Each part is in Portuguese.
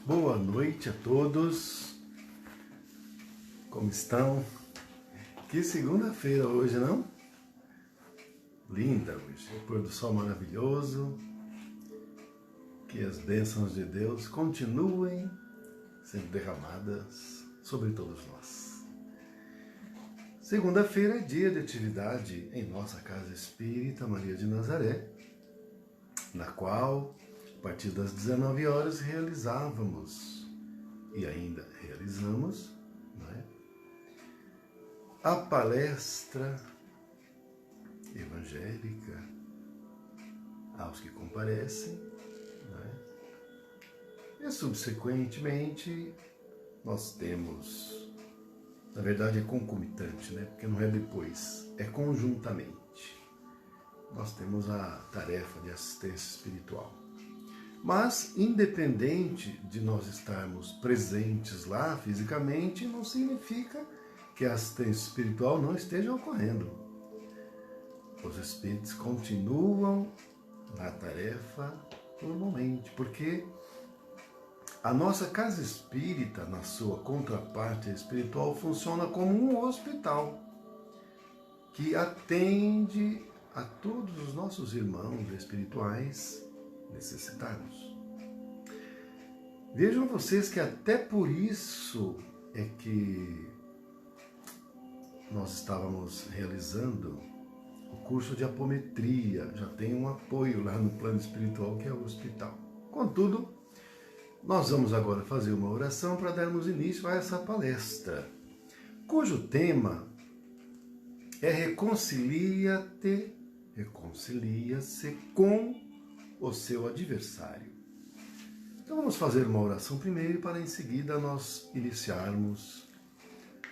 Boa noite a todos. Como estão? Que segunda-feira hoje, não? Linda hoje. O pôr do sol maravilhoso. Que as bênçãos de Deus continuem sendo derramadas sobre todos nós. Segunda-feira é dia de atividade em nossa Casa Espírita Maria de Nazaré, na qual, a partir das 19 horas, realizávamos, e ainda realizamos, a palestra evangélica aos que comparecem, e subsequentemente nós temos, na verdade é concomitante, porque não é depois, é conjuntamente. Nós temos a tarefa de assistência espiritual. Mas, independente de nós estarmos presentes lá fisicamente, não significa que a assistência espiritual não esteja ocorrendo. Os espíritos continuam na tarefa normalmente, porque a nossa casa espírita, na sua contraparte espiritual, funciona como um hospital que atende a todos os nossos irmãos espirituais necessitados. Vejam vocês que até por isso é que nós estávamos realizando o curso de apometria, já tem um apoio lá no plano espiritual que é o hospital. Contudo, nós vamos agora fazer uma oração para darmos início a essa palestra, cujo tema é reconcilia-se com o seu adversário. Então vamos fazer uma oração primeiro para em seguida nós iniciarmos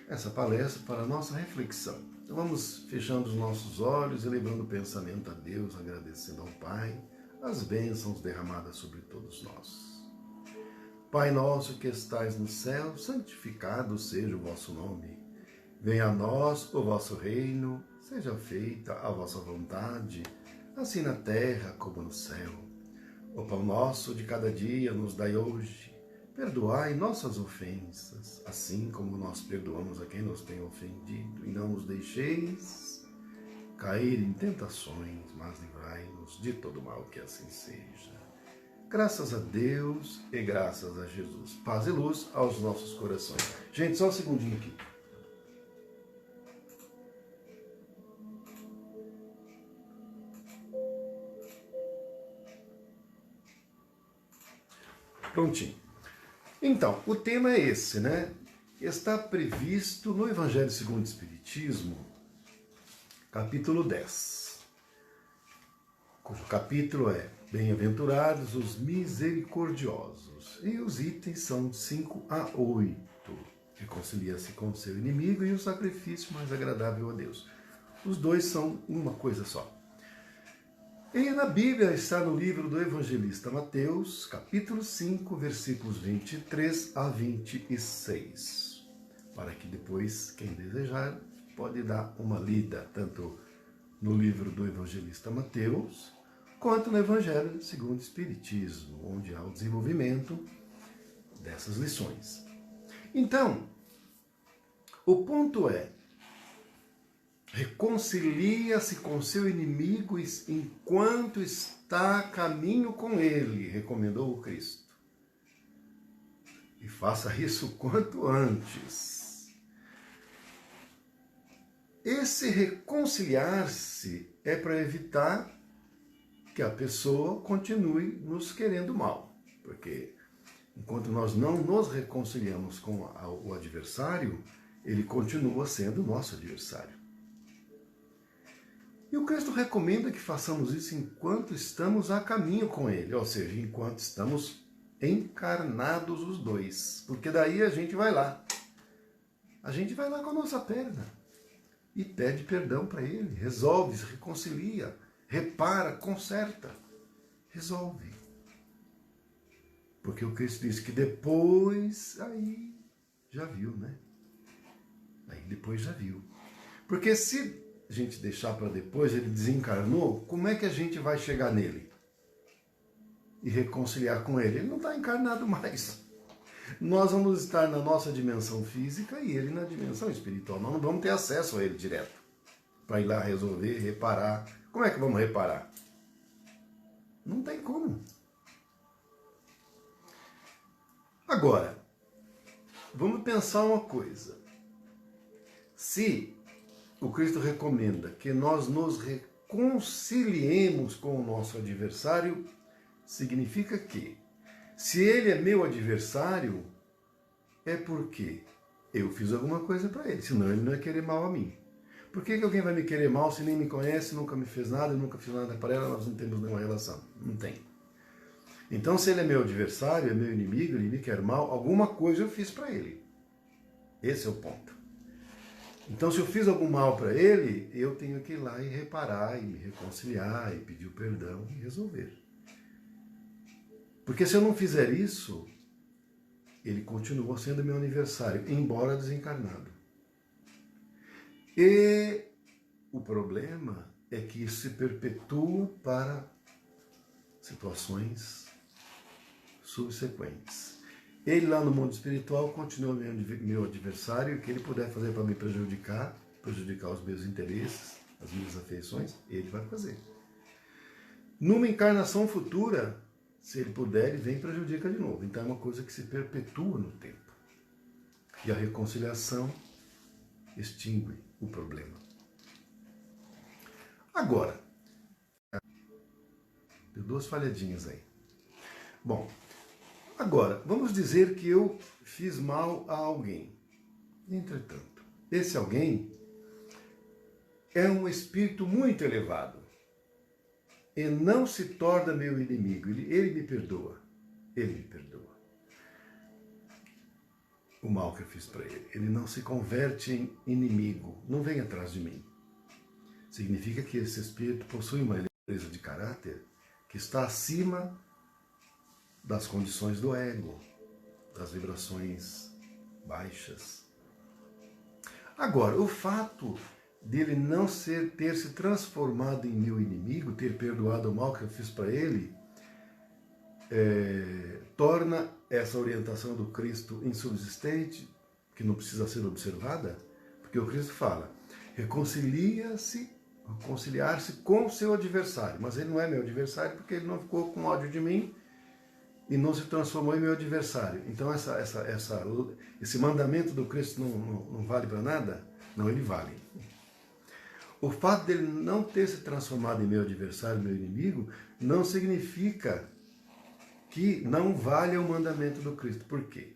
essa palestra para a nossa reflexão. Então vamos fechando os nossos olhos, elevando o pensamento a Deus, agradecendo ao Pai as bênçãos derramadas sobre todos nós. Pai nosso que estais no céu, santificado seja o vosso nome. Venha a nós o vosso reino, seja feita a vossa vontade, assim na terra como no céu. O pão nosso de cada dia nos dai hoje. Perdoai nossas ofensas, assim como nós perdoamos a quem nos tem ofendido. E não nos deixeis cair em tentações, mas livrai-nos de todo mal, que assim seja. Graças a Deus e graças a Jesus. Paz e luz aos nossos corações. Gente, só um segundinho aqui. Prontinho. Então, o tema é esse, Está previsto no Evangelho segundo o Espiritismo, capítulo 10, cujo capítulo é Bem-aventurados os misericordiosos, e os itens são de 5 a 8. Reconcilia-se com o seu inimigo e o sacrifício mais agradável a Deus. Os dois são uma coisa só. E na Bíblia está no livro do evangelista Mateus, capítulo 5, versículos 23 a 26. Para que depois, quem desejar, pode dar uma lida, tanto no livro do evangelista Mateus, quanto no Evangelho segundo o Espiritismo, onde há o desenvolvimento dessas lições. Então, o ponto é: reconcilia-se com seu inimigo enquanto está a caminho com ele, recomendou o Cristo. E faça isso quanto antes. Esse reconciliar-se é para evitar que a pessoa continue nos querendo mal. Porque enquanto nós não nos reconciliamos com o adversário, ele continua sendo nosso adversário. E o Cristo recomenda que façamos isso enquanto estamos a caminho com Ele, ou seja, enquanto estamos encarnados os dois. Porque daí a gente vai lá. A gente vai lá com a nossa perna e pede perdão para Ele, resolve, se reconcilia, repara, conserta, resolve. Porque o Cristo disse que depois, aí já viu, Aí depois já viu. Porque se a gente deixar para depois, ele desencarnou, como é que a gente vai chegar nele? E reconciliar com ele? Ele não está encarnado mais. Nós vamos estar na nossa dimensão física e ele na dimensão espiritual. Nós não vamos ter acesso a ele direto para ir lá resolver, reparar. Como é que vamos reparar? Não tem como. Agora, vamos pensar uma coisa. Se o Cristo recomenda que nós nos reconciliemos com o nosso adversário, significa que, se ele é meu adversário, é porque eu fiz alguma coisa para ele, senão ele não ia querer mal a mim. Por que alguém vai me querer mal se nem me conhece, nunca me fez nada, eu nunca fiz nada para ela, nós não temos nenhuma relação? Não tem. Então, se ele é meu adversário, é meu inimigo, ele me quer mal, alguma coisa eu fiz para ele. Esse é o ponto. Então, se eu fiz algum mal para ele, eu tenho que ir lá e reparar, e me reconciliar, e pedir o perdão e resolver. Porque se eu não fizer isso, ele continua sendo meu adversário, embora desencarnado. E o problema é que isso se perpetua para situações subsequentes. Ele lá no mundo espiritual continua meu adversário, e o que ele puder fazer para me prejudicar os meus interesses, as minhas afeições, ele vai fazer. Numa encarnação futura, se ele puder, ele vem e prejudica de novo. Então é uma coisa que se perpetua no tempo. E a reconciliação extingue o problema. Agora, deu duas falhadinhas aí. Bom, agora, vamos dizer que eu fiz mal a alguém. Entretanto, esse alguém é um espírito muito elevado e não se torna meu inimigo. Ele me perdoa. Ele me perdoa o mal que eu fiz para ele. Ele não se converte em inimigo. Não vem atrás de mim. Significa que esse espírito possui uma elevadeza de caráter que está acima das condições do ego, das vibrações baixas. Agora, o fato dele não ter se transformado em meu inimigo, ter perdoado o mal que eu fiz para ele, torna essa orientação do Cristo insubsistente, que não precisa ser observada, porque o Cristo fala, reconciliar-se com seu adversário, mas ele não é meu adversário porque ele não ficou com ódio de mim e não se transformou em meu adversário. Então esse mandamento do Cristo não vale para nada? Não, ele vale. O fato dele não ter se transformado em meu adversário, meu inimigo, não significa que não valha o mandamento do Cristo. Por quê?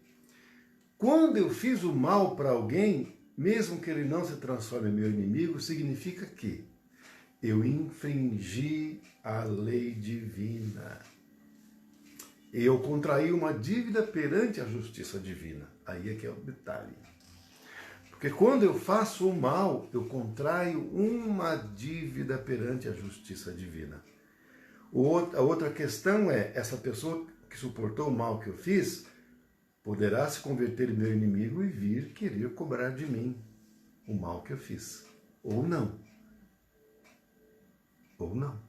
Quando eu fiz o mal para alguém, mesmo que ele não se transforme em meu inimigo, significa que eu infringi a lei divina. Eu contraí uma dívida perante a justiça divina. Aí é que é o detalhe. Porque quando eu faço o mal, eu contraio uma dívida perante a justiça divina. A outra questão é, essa pessoa que suportou o mal que eu fiz, poderá se converter em meu inimigo e vir querer cobrar de mim o mal que eu fiz. Ou não. Ou não.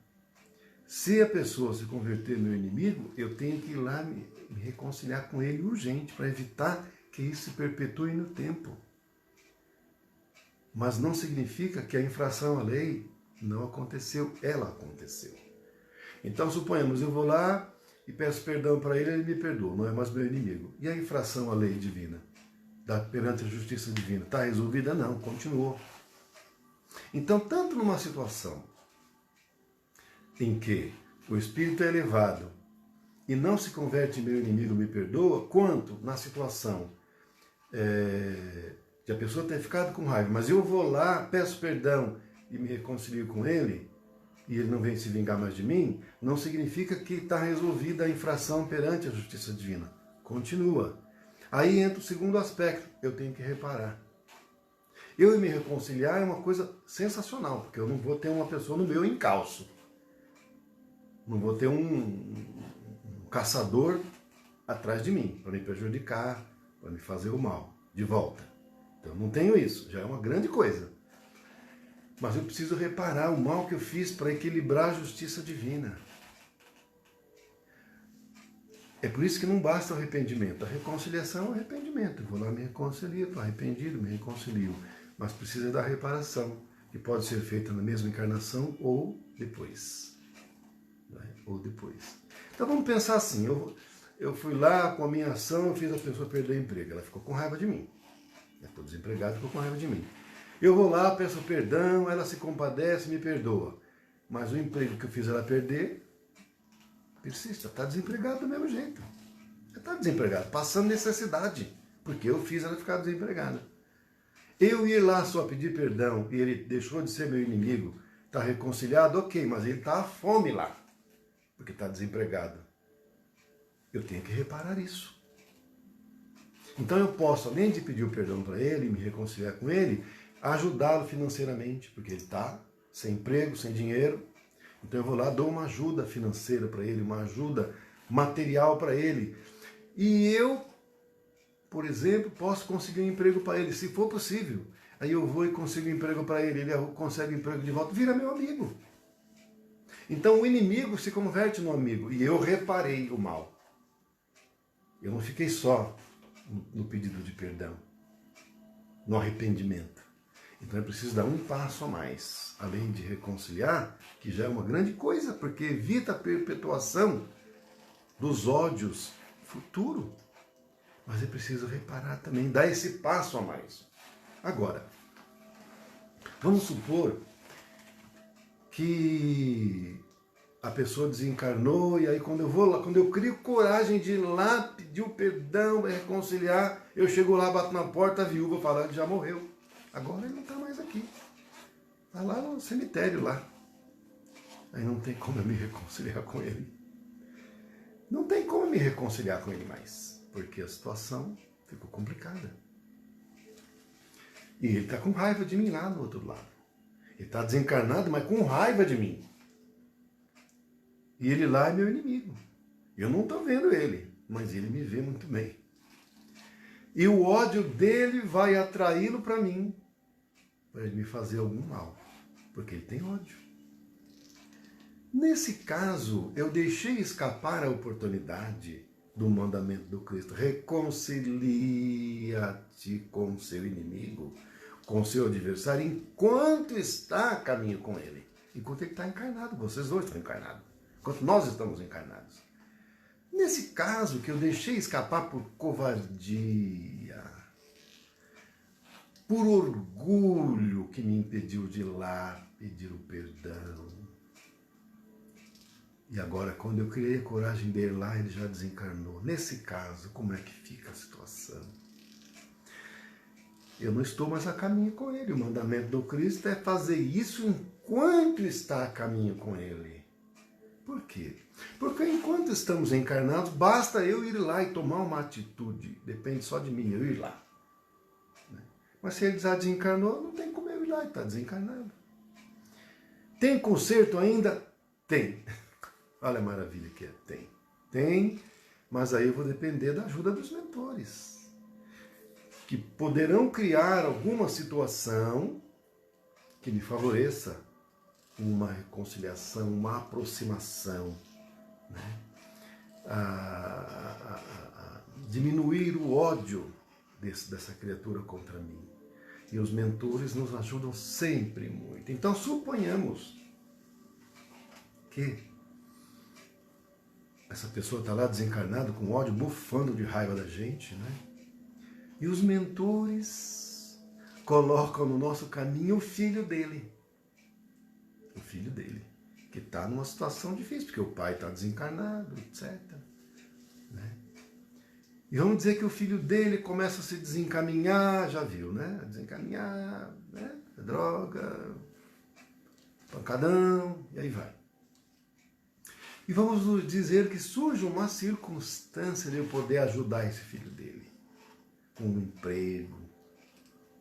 Se a pessoa se converter em meu inimigo, eu tenho que ir lá me reconciliar com ele urgente, para evitar que isso se perpetue no tempo. Mas não significa que a infração à lei não aconteceu, ela aconteceu. Então, suponhamos, eu vou lá e peço perdão para ele, ele me perdoa, não é mais meu inimigo. E a infração à lei divina, perante a justiça divina, está resolvida? Não, continuou. Então, tanto numa situação em que o espírito é elevado e não se converte em meu inimigo, me perdoa, quanto na situação de a pessoa ter ficado com raiva, mas eu vou lá, peço perdão e me reconcilio com ele, e ele não vem se vingar mais de mim, não significa que está resolvida a infração perante a justiça divina. Continua. Aí entra o segundo aspecto, eu tenho que reparar. Eu me reconciliar é uma coisa sensacional, porque eu não vou ter uma pessoa no meu encalço. Não vou ter um caçador atrás de mim, para me prejudicar, para me fazer o mal, de volta. Então não tenho isso, já é uma grande coisa. Mas eu preciso reparar o mal que eu fiz para equilibrar a justiça divina. É por isso que não basta o arrependimento. A reconciliação é o arrependimento. Eu vou lá, me reconcilio, estou arrependido, me reconcilio. Mas precisa da reparação, que pode ser feita na mesma encarnação ou depois. Né? Ou depois. Então vamos pensar assim, eu fui lá com a minha ação, eu fiz a pessoa perder o emprego. Ela ficou com raiva de mim. Eu estou desempregado, ficou com raiva de mim. Eu vou lá, peço perdão, ela se compadece, me perdoa. Mas o emprego que eu fiz ela perder, persista, está desempregado do mesmo jeito. Está desempregado, passando necessidade, porque eu fiz ela ficar desempregada. Eu ir lá só pedir perdão e ele deixou de ser meu inimigo, está reconciliado, ok, mas ele está à fome lá, porque está desempregado. Eu tenho que reparar isso. Então eu posso, além de pedir o perdão para ele, me reconciliar com ele, ajudá-lo financeiramente, porque ele está sem emprego, sem dinheiro. Então eu vou lá, dou uma ajuda financeira para ele, uma ajuda material para ele. E eu, por exemplo, posso conseguir um emprego para ele, se for possível. Aí eu vou e consigo um emprego para ele, ele consegue um emprego de volta, vira meu amigo. Então o inimigo se converte no amigo, e eu reparei o mal. Eu não fiquei só no pedido de perdão, no arrependimento. Então é preciso dar um passo a mais, além de reconciliar, que já é uma grande coisa, porque evita a perpetuação dos ódios futuro. Mas é preciso reparar também, dar esse passo a mais. Agora, vamos supor que a pessoa desencarnou, e aí quando eu vou lá, quando eu crio coragem de ir lá pedir o perdão, reconciliar, eu chego lá, bato na porta, a viúva falando que já morreu. Agora ele não está mais aqui. Está lá no cemitério lá. Aí não tem como eu me reconciliar com ele. Não tem como eu me reconciliar com ele mais, porque a situação ficou complicada. E ele está com raiva de mim lá do outro lado. Ele está desencarnado, mas com raiva de mim. E ele lá é meu inimigo. Eu não estou vendo ele, mas ele me vê muito bem. E o ódio dele vai atraí-lo para mim, para ele me fazer algum mal, porque ele tem ódio. Nesse caso, eu deixei escapar a oportunidade do mandamento do Cristo. Reconcilia-te com seu inimigo, com seu adversário, enquanto está a caminho com ele. Enquanto ele está encarnado, vocês dois estão encarnados. Enquanto nós estamos encarnados. Nesse caso que eu deixei escapar por covardia, por orgulho que me impediu de ir lá pedir o perdão. E agora, quando eu criei a coragem de ir lá, ele já desencarnou. Nesse caso, como é que fica a situação? Eu não estou mais a caminho com ele. O mandamento do Cristo é fazer isso enquanto está a caminho com ele. Por quê? Porque enquanto estamos encarnados, basta eu ir lá e tomar uma atitude. Depende só de mim, eu ir lá. Mas se ele já desencarnou, não tem como eu ir lá, ele está desencarnado. Tem conserto ainda? Tem. Olha a maravilha que é, tem. Tem, mas aí eu vou depender da ajuda dos mentores, que poderão criar alguma situação que me favoreça uma reconciliação, uma aproximação, né? Diminuir o ódio dessa criatura contra mim. E os mentores nos ajudam sempre muito. Então suponhamos que essa pessoa está lá desencarnada com ódio, bufando de raiva da gente, né? E os mentores colocam no nosso caminho o filho dele. O filho dele, que está numa situação difícil, porque o pai está desencarnado, etc. Né? E vamos dizer que o filho dele começa a se desencaminhar, já viu, né? Desencaminhar, né? Droga, pancadão, e aí vai. E vamos dizer que surge uma circunstância de eu poder ajudar esse filho dele, com o emprego,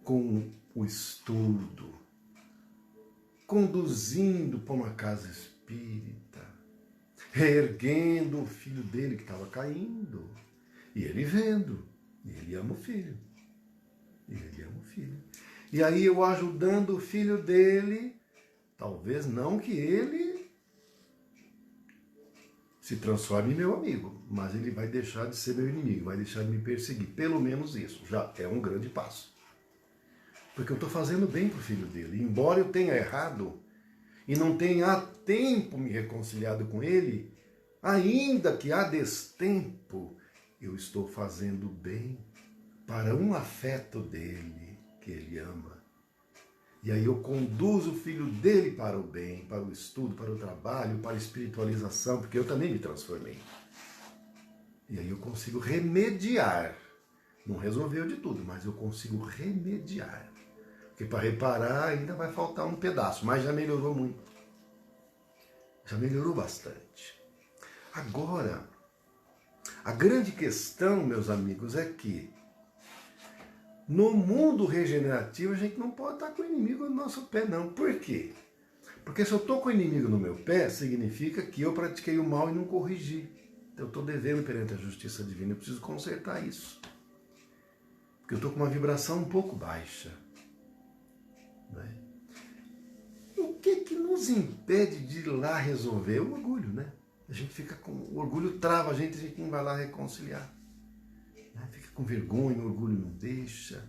com o estudo, conduzindo para uma casa espírita, reerguendo o filho dele que estava caindo, e ele vendo, e ele ama o filho, e ele ama o filho. E aí eu ajudando o filho dele, talvez não que ele se transforme em meu amigo, mas ele vai deixar de ser meu inimigo, vai deixar de me perseguir. Pelo menos isso, já é um grande passo. Porque eu estou fazendo bem para o filho dele. Embora eu tenha errado e não tenha há tempo me reconciliado com ele, ainda que há destempo, eu estou fazendo bem para um afeto dele que ele ama. E aí eu conduzo o filho dele para o bem, para o estudo, para o trabalho, para a espiritualização, porque eu também me transformei. E aí eu consigo remediar. Não resolveu de tudo, mas eu consigo remediar. Porque para reparar ainda vai faltar um pedaço, mas já melhorou muito. Já melhorou bastante. Agora, a grande questão, meus amigos, é que no mundo regenerativo, a gente não pode estar com o inimigo no nosso pé, não. Por quê? Porque se eu estou com o inimigo no meu pé, significa que eu pratiquei o mal e não corrigi. Então eu estou devendo perante a justiça divina, eu preciso consertar isso. Porque eu estou com uma vibração um pouco baixa. Né? O que nos impede de ir lá resolver? O orgulho, né? A gente fica com... O orgulho trava a gente não vai lá reconciliar. Fica com vergonha, o orgulho não deixa.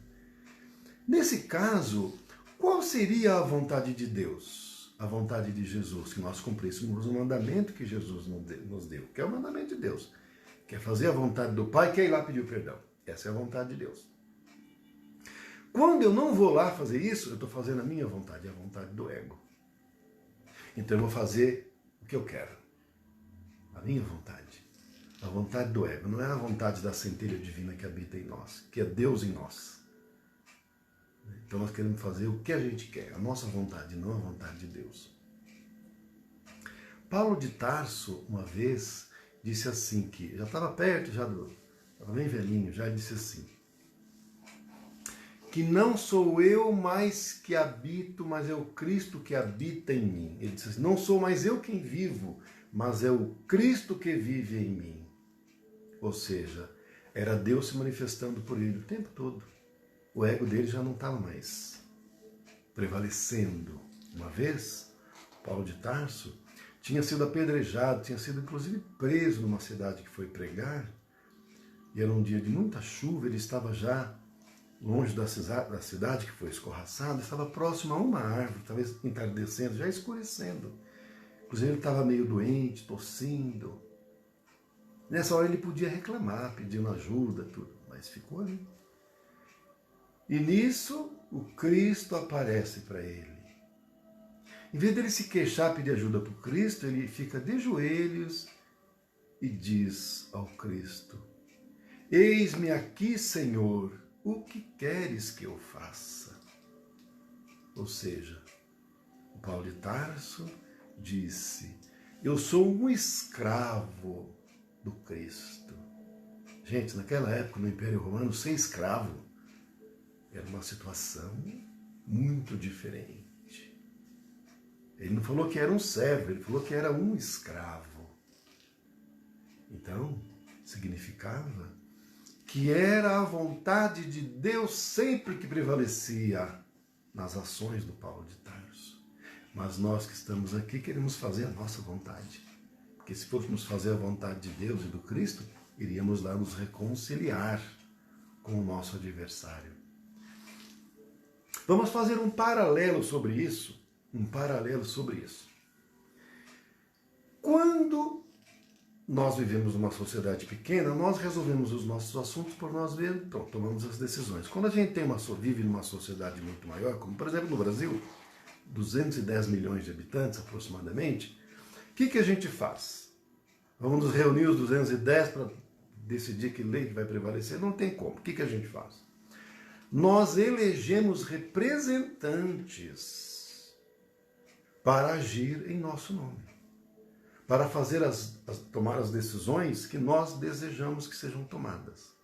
Nesse caso, qual seria a vontade de Deus? A vontade de Jesus, que nós cumpríssemos o mandamento que Jesus nos deu, que é o mandamento de Deus. Quer fazer a vontade do Pai, quer ir lá pedir o perdão. Essa é a vontade de Deus. Quando eu não vou lá fazer isso, eu estou fazendo a minha vontade, a vontade do ego. Então eu vou fazer o que eu quero. A minha vontade. A vontade do ego, não é a vontade da centelha divina que habita em nós, que é Deus em nós. Então nós queremos fazer o que a gente quer, a nossa vontade, não a vontade de Deus. Paulo de Tarso, uma vez, disse assim, que já estava perto, estava bem velhinho, já disse assim, que não sou eu mais que habito, mas é o Cristo que habita em mim. Ele disse assim, não sou mais eu quem vivo, mas é o Cristo que vive em mim. Ou seja, era Deus se manifestando por ele o tempo todo. O ego dele já não estava mais prevalecendo. Uma vez, Paulo de Tarso tinha sido apedrejado, tinha sido inclusive preso numa cidade que foi pregar, e era um dia de muita chuva, ele estava já longe da cidade que foi escorraçada, estava próximo a uma árvore, talvez entardecendo, já escurecendo. Inclusive ele estava meio doente, tossindo. Nessa hora ele podia reclamar, pedindo ajuda, tudo, mas ficou ali. E nisso o Cristo aparece para ele. Em vez dele se queixar, pedir ajuda para o Cristo, ele fica de joelhos e diz ao Cristo, eis-me aqui, Senhor, o que queres que eu faça? Ou seja, o Paulo de Tarso disse, eu sou um escravo do Cristo. Gente, naquela época, no Império Romano, ser escravo era uma situação muito diferente. Ele não falou que era um servo, ele falou que era um escravo. Então, significava que era a vontade de Deus sempre que prevalecia nas ações do Paulo de Tarso. Mas nós que estamos aqui queremos fazer a nossa vontade. Porque se fôssemos fazer a vontade de Deus e do Cristo, iríamos lá nos reconciliar com o nosso adversário. Vamos fazer um paralelo sobre isso. Quando nós vivemos numa sociedade pequena, nós resolvemos os nossos assuntos por nós mesmos, então, tomamos as decisões. Quando a gente vive numa sociedade muito maior, como por exemplo no Brasil, 210 milhões de habitantes aproximadamente, o que a gente faz? Vamos nos reunir os 210 para decidir que lei vai prevalecer? Não tem como. O que a gente faz? Nós elegemos representantes para agir em nosso nome, para fazer tomar as decisões que nós desejamos que sejam tomadas.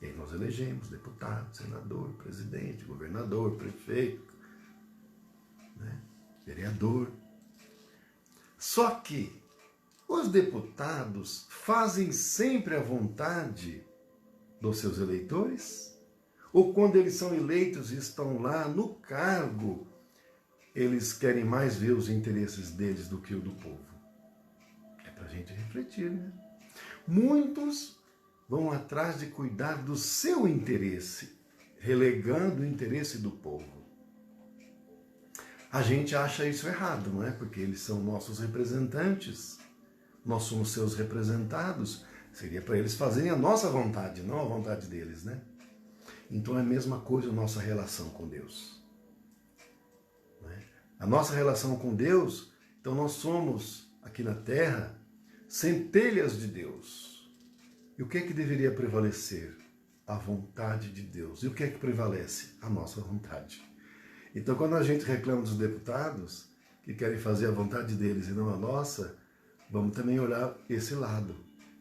E aí nós elegemos deputado, senador, presidente, governador, prefeito, né, vereador. Só que os deputados fazem sempre a vontade dos seus eleitores? Ou quando eles são eleitos e estão lá no cargo, eles querem mais ver os interesses deles do que o do povo? É para a gente refletir, né? Muitos vão atrás de cuidar do seu interesse, relegando o interesse do povo. A gente acha isso errado, não é? Porque eles são nossos representantes, nós somos seus representados, seria para eles fazerem a nossa vontade, não a vontade deles, né? Então é a mesma coisa a nossa relação com Deus. Né? A nossa relação com Deus, então nós somos, aqui na Terra, centelhas de Deus. E o que é que deveria prevalecer? A vontade de Deus. E o que é que prevalece? A nossa vontade. Então, quando a gente reclama dos deputados, que querem fazer a vontade deles e não a nossa, vamos também olhar esse lado.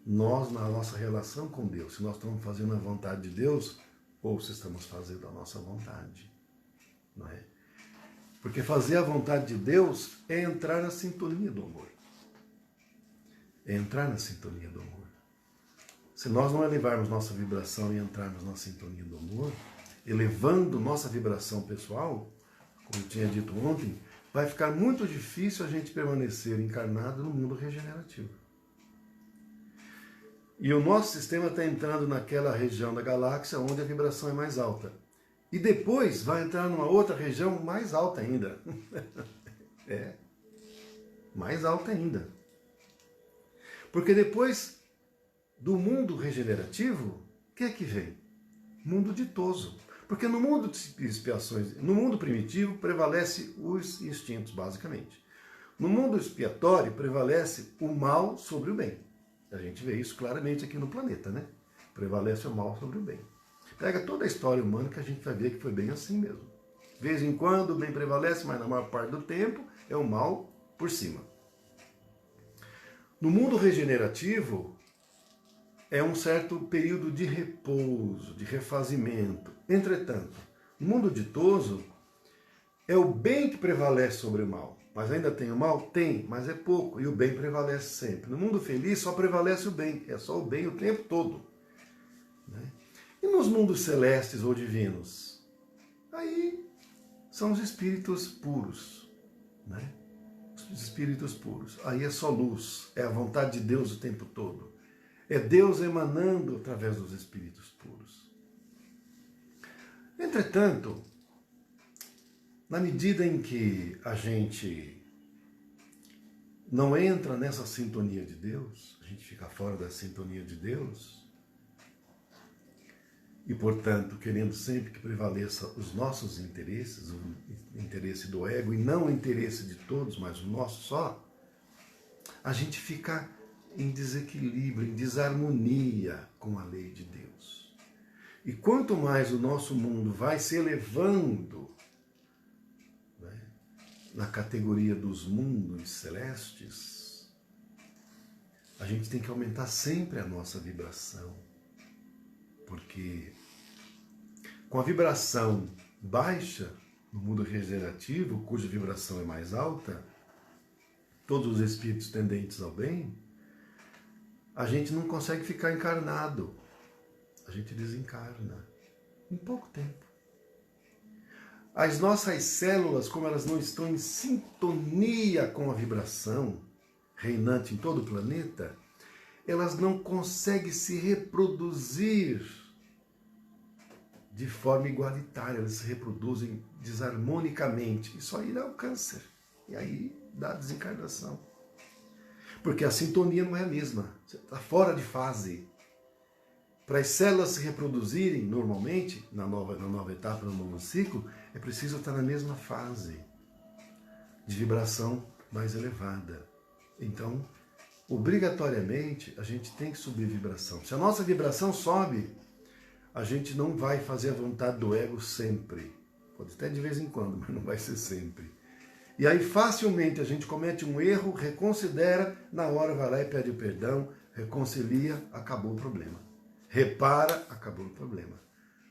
Nós, na nossa relação com Deus, se nós estamos fazendo a vontade de Deus, ou se estamos fazendo a nossa vontade. Não é? Porque fazer a vontade de Deus é entrar na sintonia do amor. É entrar na sintonia do amor. Se nós não elevarmos nossa vibração e entrarmos na sintonia do amor, elevando nossa vibração pessoal, como eu tinha dito ontem, vai ficar muito difícil a gente permanecer encarnado no mundo regenerativo. E o nosso sistema está entrando naquela região da galáxia onde a vibração é mais alta. E depois vai entrar numa outra região mais alta ainda. Mais alta ainda. Porque depois do mundo regenerativo, o que é que vem? Mundo ditoso. Porque no mundo de expiações, no mundo primitivo, prevalece os instintos, basicamente. No mundo expiatório, prevalece o mal sobre o bem. A gente vê isso claramente aqui no planeta, né? Prevalece o mal sobre o bem. Pega toda a história humana que a gente vai ver que foi bem assim mesmo. De vez em quando o bem prevalece, mas na maior parte do tempo é o mal por cima. No mundo regenerativo, é um certo período de repouso, de refazimento. Entretanto, no mundo ditoso, é o bem que prevalece sobre o mal. Mas ainda tem o mal? Tem, mas é pouco. E o bem prevalece sempre. No mundo feliz só prevalece o bem. É só o bem o tempo todo. Né? E nos mundos celestes ou divinos? Aí são os espíritos puros. Né? Os espíritos puros. Aí é só luz. É a vontade de Deus o tempo todo. É Deus emanando através dos espíritos puros. Entretanto, na medida em que a gente não entra nessa sintonia de Deus, a gente fica fora da sintonia de Deus, e, portanto, querendo sempre que prevaleça os nossos interesses, o interesse do ego, e não o interesse de todos, mas o nosso só, a gente fica em desequilíbrio, em desarmonia com a lei de Deus. E quanto mais o nosso mundo vai se elevando, né, na categoria dos mundos celestes, a gente tem que aumentar sempre a nossa vibração. Porque com a vibração baixa, no mundo regenerativo, cuja vibração é mais alta, todos os espíritos tendentes ao bem, a gente não consegue ficar encarnado. A gente desencarna em pouco tempo. As nossas células, como elas não estão em sintonia com a vibração reinante em todo o planeta, elas não conseguem se reproduzir de forma igualitária, elas se reproduzem desarmonicamente. Isso aí dá o câncer, e aí dá a desencarnação. Porque a sintonia não é a mesma, você está fora de fase. Para as células se reproduzirem normalmente, na nova etapa, no novo ciclo, é preciso estar na mesma fase de vibração mais elevada. Então, obrigatoriamente, a gente tem que subir vibração. Se a nossa vibração sobe, a gente não vai fazer a vontade do ego sempre. Pode até de vez em quando, mas não vai ser sempre. E aí facilmente a gente comete um erro, reconsidera, na hora vai lá e pede perdão, reconcilia, acabou o problema. Repara, acabou o problema.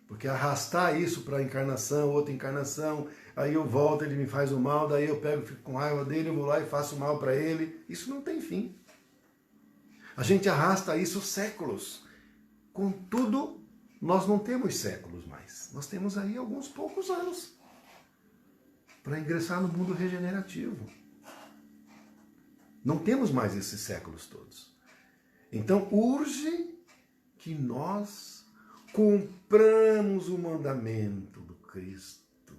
Porque arrastar isso para a encarnação, outra encarnação, aí eu volto, ele me faz o mal, daí eu pego, fico com raiva dele, eu vou lá e faço mal para ele. Isso não tem fim. A gente arrasta isso séculos. Contudo, nós não temos séculos mais. Nós temos aí alguns poucos anos para ingressar no mundo regenerativo. Não temos mais esses séculos todos. Então urge que nós cumpramos o mandamento do Cristo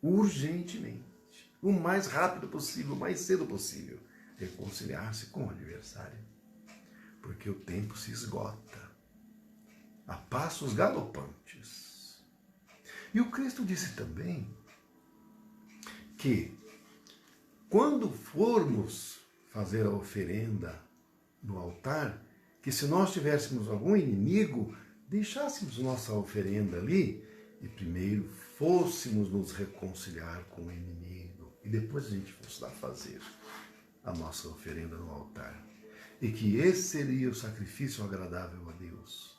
urgentemente, o mais rápido possível, o mais cedo possível, reconciliar-se com o adversário, porque o tempo se esgota a passos galopantes. E o Cristo disse também que quando formos fazer a oferenda no altar, que se nós tivéssemos algum inimigo, deixássemos nossa oferenda ali e primeiro fôssemos nos reconciliar com o inimigo e depois a gente fosse lá fazer a nossa oferenda no altar. E que esse seria o sacrifício agradável a Deus.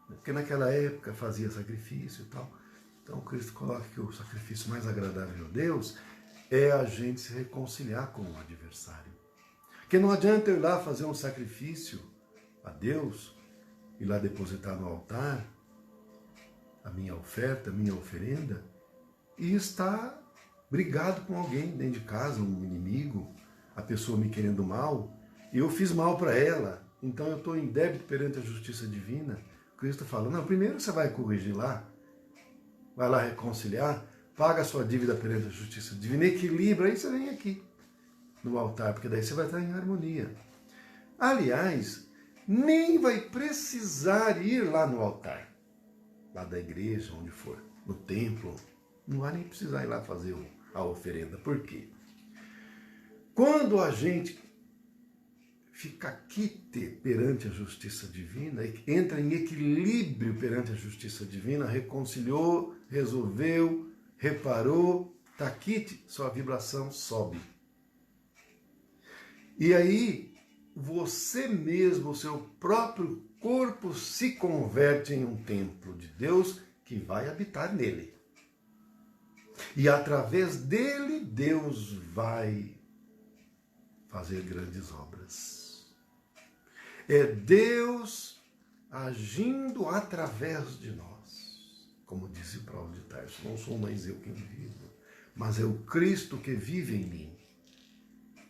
Porque naquela época fazia sacrifício e tal. Então Cristo coloca que o sacrifício mais agradável a Deus é a gente se reconciliar com o adversário. Porque não adianta eu ir lá fazer um sacrifício a Deus, ir lá depositar no altar a minha oferta, a minha oferenda, e estar brigado com alguém dentro de casa, um inimigo, a pessoa me querendo mal, e eu fiz mal para ela, então eu estou em débito perante a justiça divina. Cristo fala, não, primeiro você vai corrigir lá, vai lá reconciliar, paga a sua dívida perante a justiça divina, equilibra, aí você vem aqui no altar, porque daí você vai estar em harmonia. Aliás, nem vai precisar ir lá no altar, lá da igreja, onde for, no templo, não vai nem precisar ir lá fazer a oferenda. Por quê? Quando a gente fica quite perante a justiça divina, entra em equilíbrio perante a justiça divina, reconciliou, resolveu, reparou, está quite, sua vibração sobe. E aí, você mesmo, o seu próprio corpo se converte em um templo de Deus que vai habitar nele. E através dele, Deus vai fazer grandes obras. É Deus agindo através de nós. Como disse Paulo de Tarso, não sou mais eu quem vivo, mas é o Cristo que vive em mim.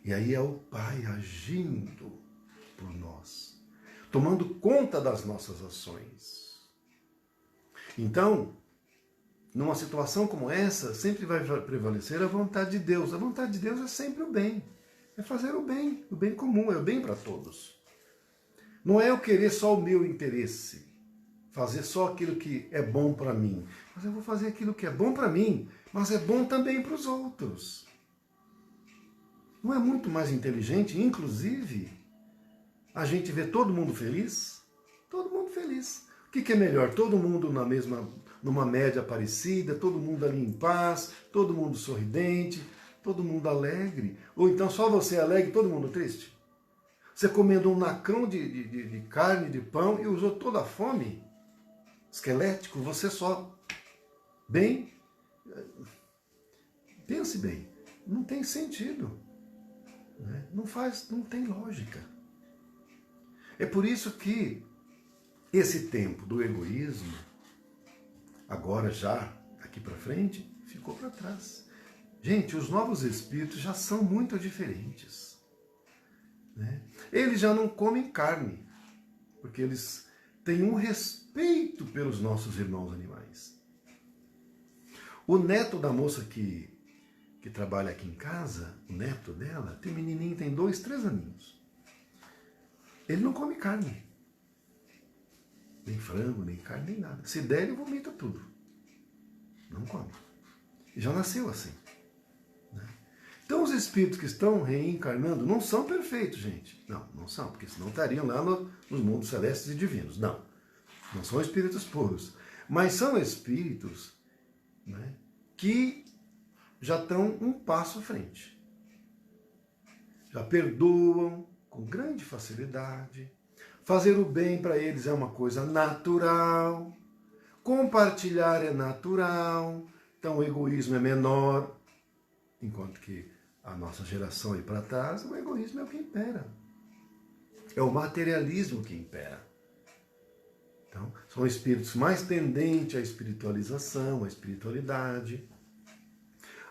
E aí é o Pai agindo por nós, tomando conta das nossas ações. Então, numa situação como essa, sempre vai prevalecer a vontade de Deus. A vontade de Deus é sempre o bem. É fazer o bem comum, é o bem para todos. Não é eu querer só o meu interesse, fazer só aquilo que é bom para mim. Mas eu vou fazer aquilo que é bom para mim, mas é bom também para os outros. Não é muito mais inteligente, inclusive, a gente ver todo mundo feliz? Todo mundo feliz. O que é melhor? Todo mundo numa média parecida, todo mundo ali em paz, todo mundo sorridente, todo mundo alegre. Ou então só você alegre e todo mundo triste? Você comendo um nacão de carne, de pão e usou toda a fome? Esquelético, você só. Bem, pense bem, não tem sentido. Não tem lógica. É por isso que esse tempo do egoísmo, agora já, daqui para frente, ficou para trás. Gente, os novos espíritos já são muito diferentes. Eles já não comem carne, porque eles têm um respeito pelos nossos irmãos animais. O neto da moça que trabalha aqui em casa, o neto dela, tem menininho, tem 2, 3 aninhos. Ele não come carne. Nem frango, nem carne, nem nada. Se der, ele vomita tudo. Não come. E já nasceu assim. Então os espíritos que estão reencarnando não são perfeitos, gente. Não são, porque senão estariam lá nos mundos celestes e divinos. Não são espíritos puros. Mas são espíritos que já estão um passo à frente. Já perdoam com grande facilidade. Fazer o bem para eles é uma coisa natural. Compartilhar é natural. Então o egoísmo é menor. Enquanto que a nossa geração aí para trás, o egoísmo é o que impera. É o materialismo que impera. Então, são espíritos mais tendentes à espiritualização, à espiritualidade.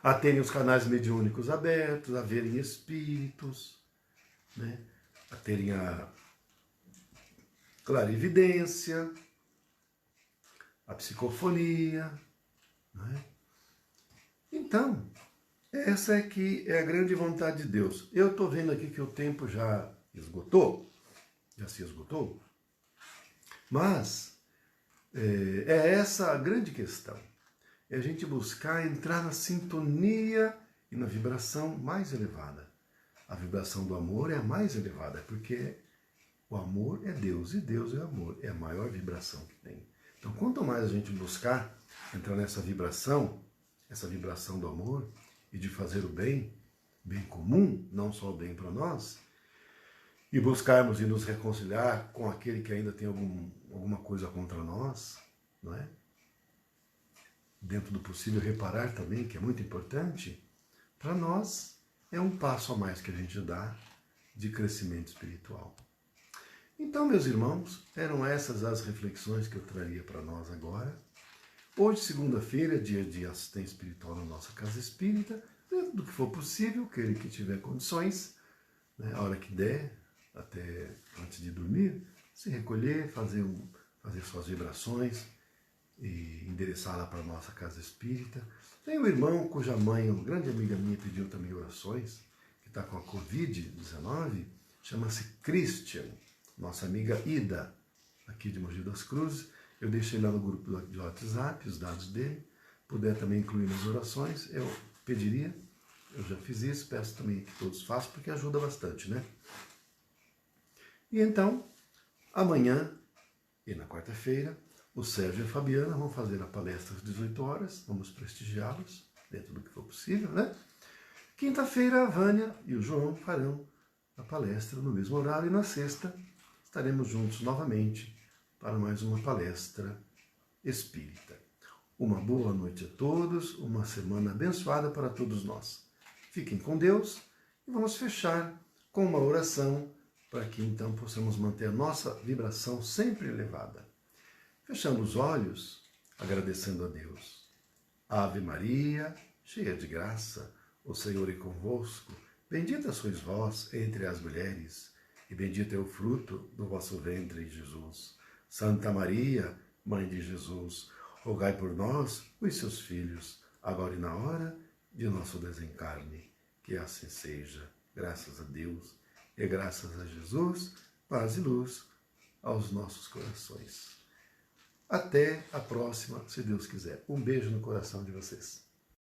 a terem os canais mediúnicos abertos, a verem espíritos, né? A terem a clarividência, a psicofonia, né? Então, essa é que é a grande vontade de Deus. Eu estou vendo aqui que o tempo já se esgotou, mas é essa a grande questão. É a gente buscar entrar na sintonia e na vibração mais elevada. A vibração do amor é a mais elevada, porque o amor é Deus e Deus é amor, é a maior vibração que tem. Então, quanto mais a gente buscar entrar nessa vibração, essa vibração do amor e de fazer o bem, bem comum, não só o bem para nós, e buscarmos e nos reconciliar com aquele que ainda tem alguma coisa contra nós, não é? Dentro do possível, reparar também, que é muito importante, para nós é um passo a mais que a gente dá de crescimento espiritual. Então, meus irmãos, eram essas as reflexões que eu traria para nós agora. Hoje, segunda-feira, dia de assistência espiritual na nossa casa espírita, dentro do que for possível, aquele que tiver condições, né, a hora que der, até antes de dormir, se recolher, fazer suas vibrações e endereçá-la para a nossa casa espírita. Tem um irmão cuja mãe, uma grande amiga minha, pediu também orações, que está com a Covid-19, chama-se Christian, nossa amiga Ida, aqui de Mogi das Cruzes. Eu deixei lá no grupo de WhatsApp os dados dele, puder também incluir nas orações, eu pediria, eu já fiz isso, peço também que todos façam, porque ajuda bastante, né? E então, amanhã e na quarta-feira, o Sérgio e a Fabiana vão fazer a palestra às 18 horas, vamos prestigiá-los, dentro do que for possível, né? Quinta-feira, a Vânia e o João farão a palestra no mesmo horário, e na sexta estaremos juntos novamente para mais uma palestra espírita. Uma boa noite a todos, uma semana abençoada para todos nós. Fiquem com Deus e vamos fechar com uma oração para que então possamos manter a nossa vibração sempre elevada. Fechando os olhos, agradecendo a Deus. Ave Maria, cheia de graça, o Senhor é convosco. Bendita sois vós entre as mulheres, e bendito é o fruto do vosso ventre, Jesus. Santa Maria, Mãe de Jesus, rogai por nós, os seus filhos, agora e na hora de nosso desencarne. Que assim seja. Graças a Deus e graças a Jesus, paz e luz aos nossos corações. Até a próxima, se Deus quiser. Um beijo no coração de vocês.